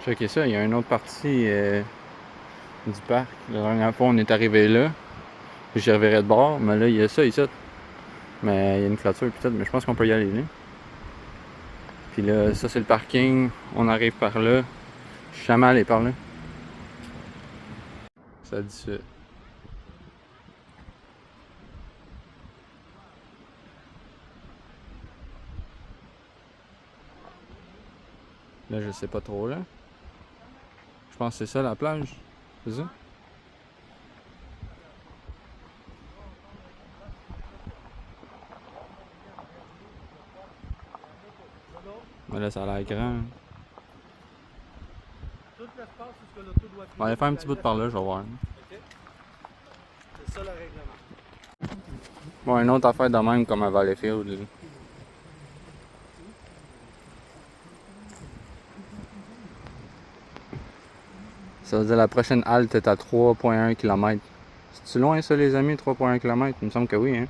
Checkez ça, il y a une autre partie du parc. La dernière fois, on est arrivé là. J'y reverrai de bord, mais là, il y a ça ici. Mais il y a une clôture et tout, mais je pense qu'on peut y aller là. Puis là, ça c'est le parking. On arrive par là. Je suis jamais allé par là. Ça dit ça. Là, je sais pas trop là. Je pense que c'est ça la plage. C'est ça? Mais là, ça a l'air grand. On va aller faire un petit bout de par là, je vais voir. C'est ça le règlement. Bon, une autre affaire de même comme à Valleyfield. Là. Ça veut dire la prochaine halte est à 3,1 km. C'est-tu loin ça les amis, 3,1 km? Il me semble que oui, hein?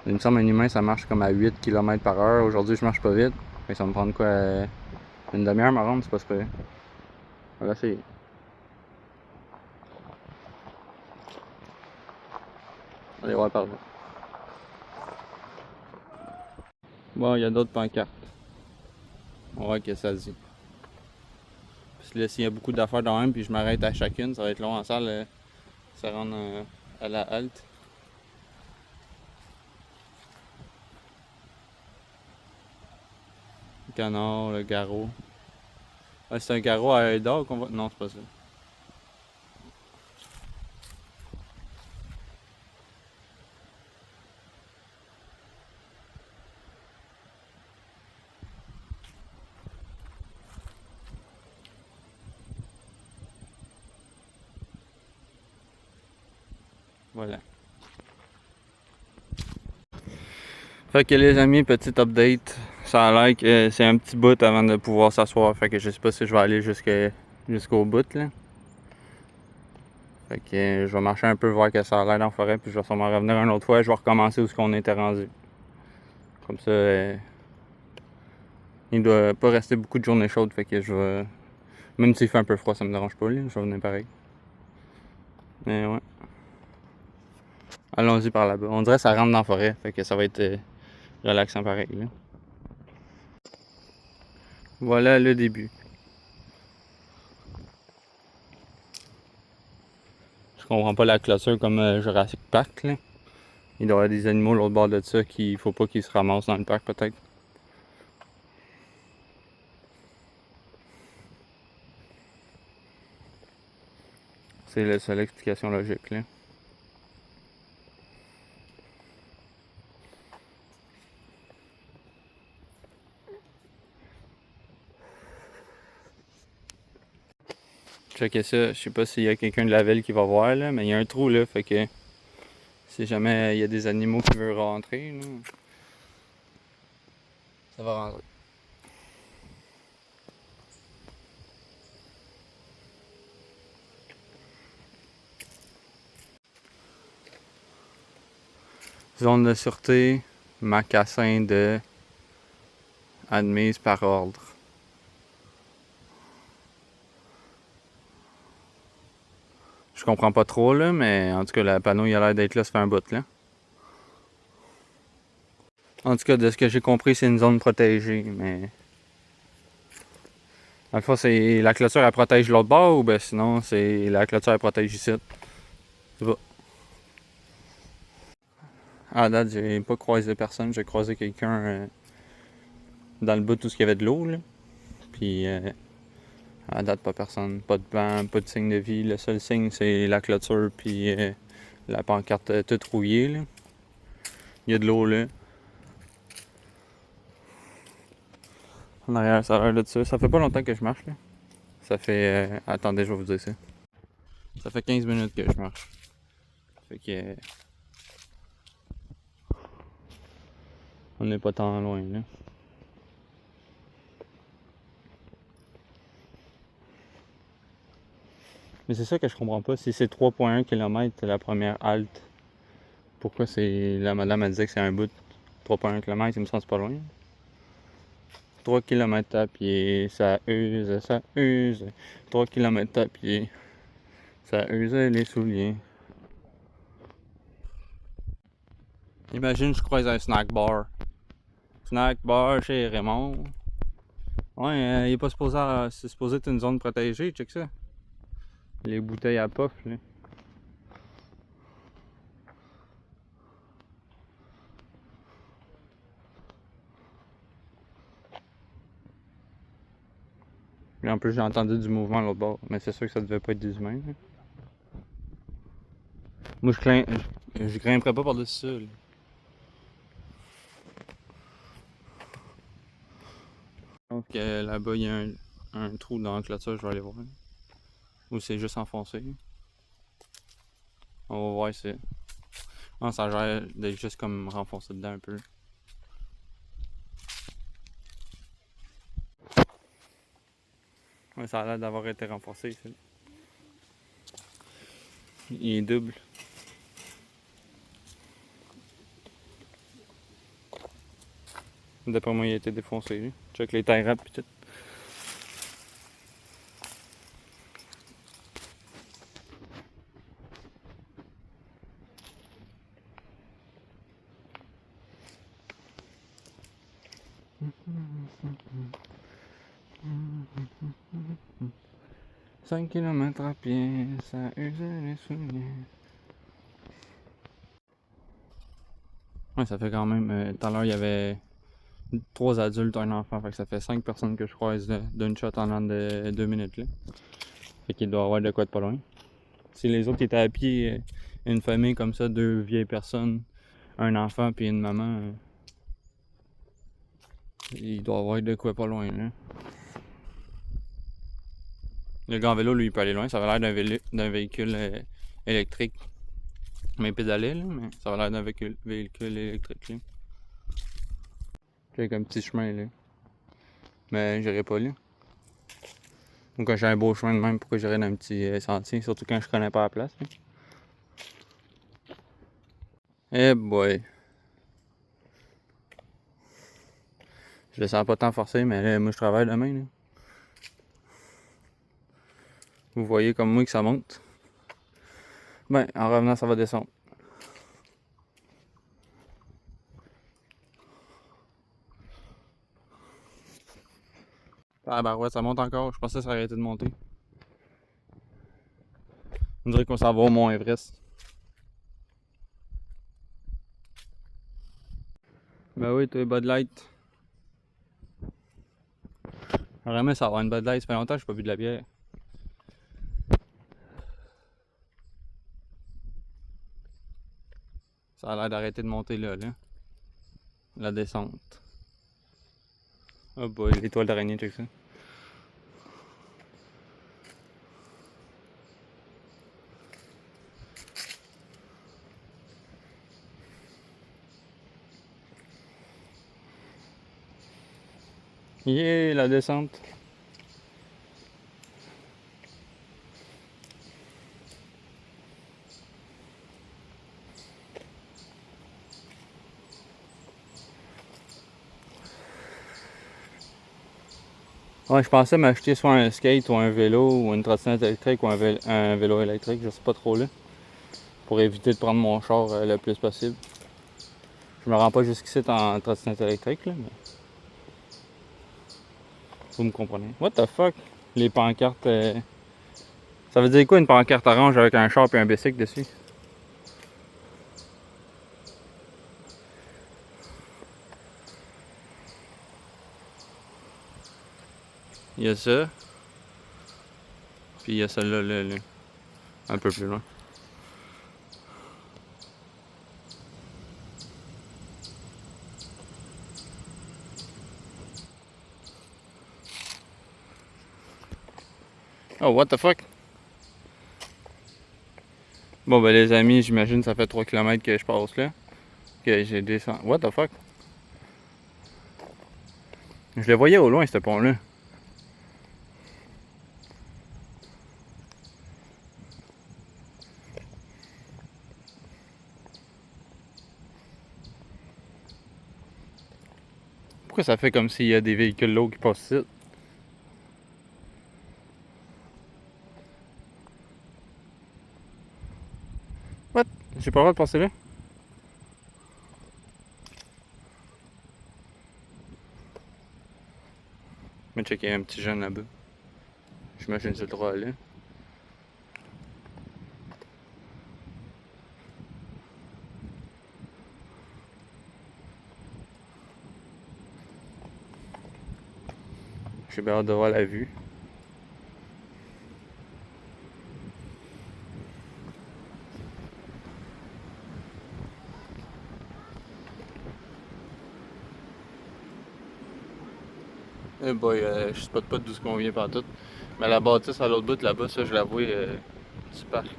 Il me semble un humain ça marche comme à 8 km par heure. Aujourd'hui je marche pas vite. Fait que ça va me prendre quoi? Une demi-heure ma ronde, c'est pas super. On va essayer. Allez voir par là. Bon, il y a d'autres pancartes. On va voir ce que ça dit. Parce que là, s'il y a beaucoup d'affaires dans même, puis je m'arrête à chacune, ça va être long en salle. Ça rendre à la halte. Le canard, le garrot. Ah, c'est un garrot à œil d'or qu'on va. Non, c'est pas ça. Voilà. Fait que les amis, petit update. Ça a l'air que c'est un petit bout avant de pouvoir s'asseoir. Fait que je sais pas si je vais aller jusqu'au bout là. Fait que je vais marcher un peu voir que ça a l'air dans la forêt. Puis je vais sûrement revenir une autre fois. Je vais recommencer où on était rendu. Comme ça, il doit pas rester beaucoup de journées chaudes. Fait que je vais. Même s'il fait un peu froid, ça me dérange pas là. Je vais venir pareil. Mais ouais. Allons-y par là-bas. On dirait que ça rentre dans la forêt. Fait que ça va être relaxant pareil là. Voilà le début. Je comprends pas la clôture comme Jurassic Park là. Il doit y avoir des animaux l'autre bord de ça qu'il faut pas qu'ils se ramassent dans le parc peut-être. C'est la seule explication logique là. Checkez ça, je sais pas s'il y a quelqu'un de la ville qui va voir là, mais il y a un trou là, fait que si jamais il y a des animaux qui veulent rentrer, là, ça va rentrer. Zone de sûreté, macassin de admise par ordre. Je comprends pas trop là, mais en tout cas le panneau il a l'air d'être là, ça fait un bout là. En tout cas, de ce que j'ai compris, c'est une zone protégée, mais. Dans le fond, c'est la clôture elle protège l'autre bord ou ben sinon c'est la clôture elle protège ici. C'est pas. À date, j'ai pas croisé personne, j'ai croisé quelqu'un dans le bout tout ce qu'il y avait de l'eau là. Puis à date pas personne, pas de vent, pas de signe de vie. Le seul signe c'est la clôture puis la pancarte toute rouillée là. Il y a de l'eau là. En arrière, ça a l'air de ça. Ça fait pas longtemps que je marche là. Ça fait. Attendez, je vais vous dire ça. Ça fait 15 minutes que je marche. Fait que. On n'est pas tant loin là. Mais c'est ça que je comprends pas. Si c'est 3,1 km la première halte, pourquoi c'est. La madame a dit que c'est un bout de 3,1 km, il me semble que c'est pas loin. 3 km à pied, ça use, ça use. 3 km à pied, ça use les souliers. Imagine, je croise un snack bar. Snack bar chez Raymond. Ouais, il est pas supposé, c'est supposé être une zone protégée, check ça. Les bouteilles à puff, là. Et en plus, j'ai entendu du mouvement à l'autre bord, mais c'est sûr que ça devait pas être des humains, là. Moi, je grimperais pas par-dessus ça, là. Donc là-bas, il y a un trou dans la clôture, je vais aller voir. Ou c'est juste enfoncé. On va voir si. Ah, ça a l'air d'être juste comme renfoncé dedans un peu. Ouais, ça a l'air d'avoir été renforcé ici. Il est double. D'après moi, il a été défoncé. Lui. Check les tie wraps et tout. « 5 km à pied, ça use les souliers. » Ouais, ça fait quand même. Tout à l'heure, il y avait 3 adultes, un enfant. Fait que ça fait 5 personnes que je croise d'une shot en l'an de 2 minutes. Là. Fait qu'il doit y avoir de quoi de pas loin. Si les autres étaient à pied, une famille comme ça, 2 vieilles personnes, un enfant puis une maman, il doit y avoir de quoi pas loin. Là. Le gars en vélo, lui, il peut aller loin. Ça va l'air d'un véhicule électrique. Mais pédalé, là, mais ça va l'air d'un véhicule électrique. Là. Avec un petit chemin, là. Mais j'irai pas là. Ou quand j'ai un beau chemin de même, pourquoi j'irais dans un petit sentier, surtout quand je connais pas la place. Eh boy. Je le sens pas tant forcé, mais là, moi je travaille demain. Là. Vous voyez comme moi que ça monte. Ben, en revenant, ça va descendre. Ah bah ouais, ça monte encore. Je pensais que ça aurait arrêté de monter. On dirait qu'on s'en va au Mont Everest. Ben oui, t'as Bud Light. Vraiment, ça va avoir une Bud Light. Ça fait longtemps que j'ai pas bu de la bière. Ça a l'air d'arrêter de monter là. La descente. Oh boy, l'étoile d'araignée, check ça. Yeah, la descente. Ouais, je pensais m'acheter soit un skate ou un vélo ou une trottinette électrique ou un vélo électrique, je sais pas trop là. Pour éviter de prendre mon char le plus possible. Je me rends pas jusqu'ici en trottinette électrique là, mais. Vous me comprenez. What the fuck? Les pancartes. Ça veut dire quoi une pancarte orange avec un char et un bicycle dessus? Il y a ça. Puis il y a celle-là, là, un peu plus loin. Oh, what the fuck? Bon, ben les amis, j'imagine que ça fait 3 km que je passe là. Que j'ai descendu. What the fuck? Je le voyais au loin, ce pont-là. Pourquoi Pourquoi ça fait comme s'il y a des véhicules lourds qui passent ici? What? J'ai pas le droit de passer là? Mais checker, il y a un petit jeune là-bas. J'imagine que j'ai le droit à aller. J'ai bien hâte de voir la vue. Eh boy, je spot pas d'où ce qu'on vient par tout. Mais la bâtisse à l'autre bout là-bas, ça je l'avoue, du parc.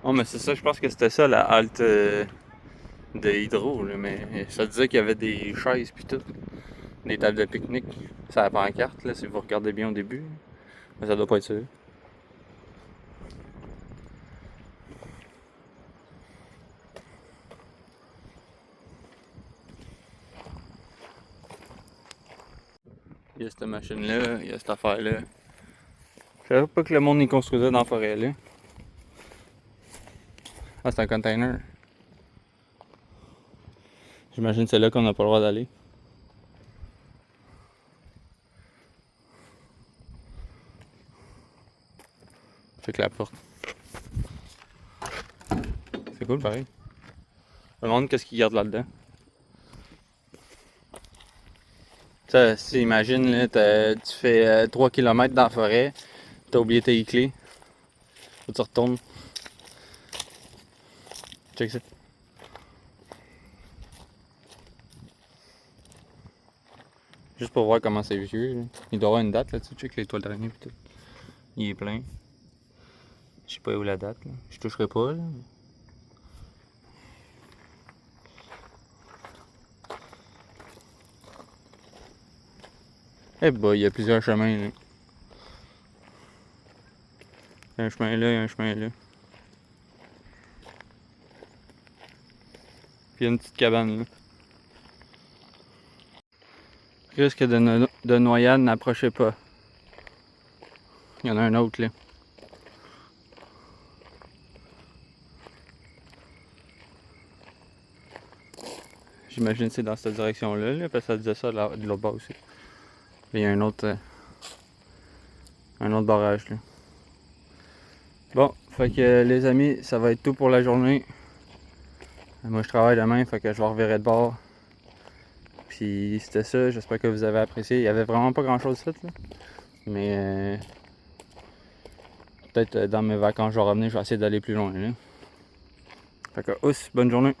Oh mais c'est ça, je pense que c'était ça la halte de Hydro, là, mais ça disait qu'il y avait des chaises pis tout. Des tables de pique-nique. Ça la pancarte là, si vous regardez bien au début. Mais ça doit pas être ça. Il y a cette machine-là, il y a cette affaire-là. Je savais pas que le monde y construisait dans la forêt là. Ah, c'est un container. J'imagine que c'est là qu'on n'a pas le droit d'aller. Fait que la porte. C'est cool pareil. Je me demande qu'est-ce qu'ils gardent là-dedans. Ça, si imagine, là, tu fais 3 km dans la forêt, t'as oublié tes clés. Faut que tu retournes. Check ça. Juste pour voir comment c'est vieux. Là. Il doit y avoir une date là-dessus. Check les toiles d'araignée et tout. Il est plein. Je sais pas où la date. Là. Je toucherai pas. Là. Eh bah, il y a plusieurs chemins là. Il y a un chemin là, il y a un chemin là. Puis il y a une petite cabane là. Risque de noyade, n'approchez pas. Il y en a un autre là. J'imagine que c'est dans cette direction-là, là, parce que ça disait ça de l'autre bas aussi. Il y a un autre barrage là. Bon, fait que les amis, ça va être tout pour la journée. Moi je travaille demain, fait que je vais revirer de bord. Puis c'était ça, j'espère que vous avez apprécié. Il y avait vraiment pas grand chose ici, là. Mais peut-être dans mes vacances, je vais revenir, je vais essayer d'aller plus loin. Là. Fait que, bonne journée.